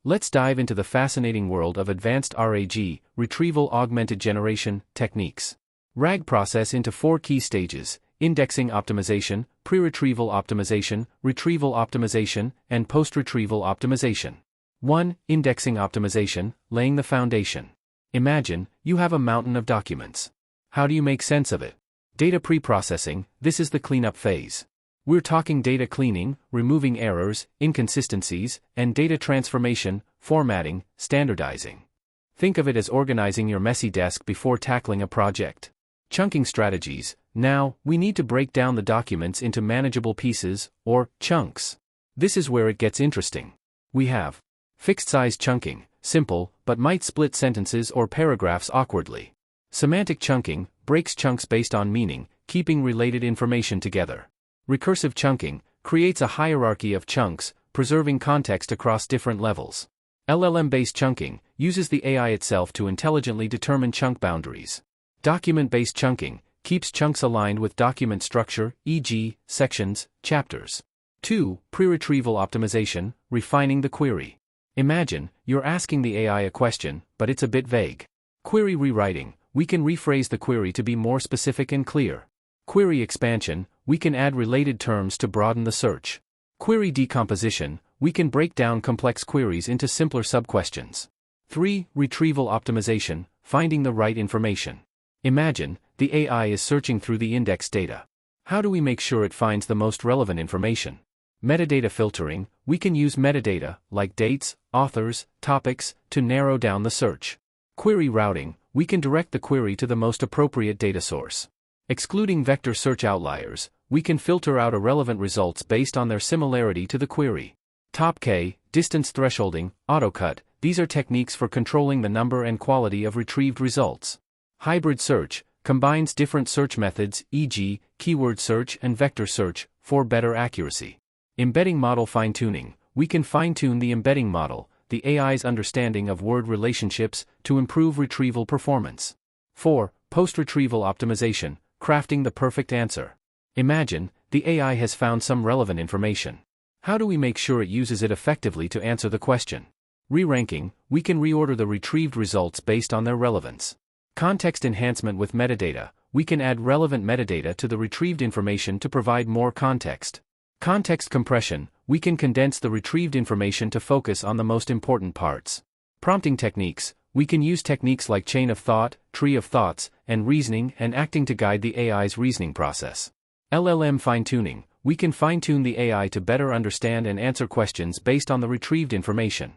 Let's dive into the fascinating world of advanced RAG, retrieval augmented generation, techniques. RAG process into 4 key stages: indexing optimization, pre-retrieval optimization, retrieval optimization, and post-retrieval optimization. 1. Indexing optimization, laying the foundation. Imagine, you have a mountain of documents. How do you make sense of it? Data pre-processing, this is the cleanup phase. We're talking data cleaning, removing errors, inconsistencies, and data transformation, formatting, standardizing. Think of it as organizing your messy desk before tackling a project. Chunking strategies, now, we need to break down the documents into manageable pieces, or chunks. This is where it gets interesting. We have fixed-size chunking, simple, but might split sentences or paragraphs awkwardly. Semantic chunking, breaks chunks based on meaning, keeping related information together. Recursive chunking, creates a hierarchy of chunks, preserving context across different levels. LLM-based chunking, uses the AI itself to intelligently determine chunk boundaries. Document-based chunking, keeps chunks aligned with document structure, e.g., sections, chapters. 2. Pre-retrieval optimization, refining the query. Imagine, you're asking the AI a question, but it's a bit vague. Query rewriting, we can rephrase the query to be more specific and clear. Query expansion, we can add related terms to broaden the search. Query decomposition, we can break down complex queries into simpler sub-questions. 3. Retrieval optimization, finding the right information. Imagine, the AI is searching through the index data. How do we make sure it finds the most relevant information? Metadata filtering, we can use metadata, like dates, authors, topics, to narrow down the search. Query routing, we can direct the query to the most appropriate data source. Excluding vector search outliers, we can filter out irrelevant results based on their similarity to the query. Top K, distance thresholding, autocut, these are techniques for controlling the number and quality of retrieved results. Hybrid search, combines different search methods, e.g., keyword search and vector search, for better accuracy. Embedding model fine-tuning, we can fine-tune the embedding model, the AI's understanding of word relationships, to improve retrieval performance. 4. Post-retrieval optimization, crafting the perfect answer. Imagine, the AI has found some relevant information. How do we make sure it uses it effectively to answer the question? Re-ranking, we can reorder the retrieved results based on their relevance. Context enhancement with metadata, we can add relevant metadata to the retrieved information to provide more context. Context compression, we can condense the retrieved information to focus on the most important parts. Prompting techniques, we can use techniques like chain of thought, tree of thoughts, and reasoning and acting to guide the AI's reasoning process. LLM fine-tuning, we can fine-tune the AI to better understand and answer questions based on the retrieved information.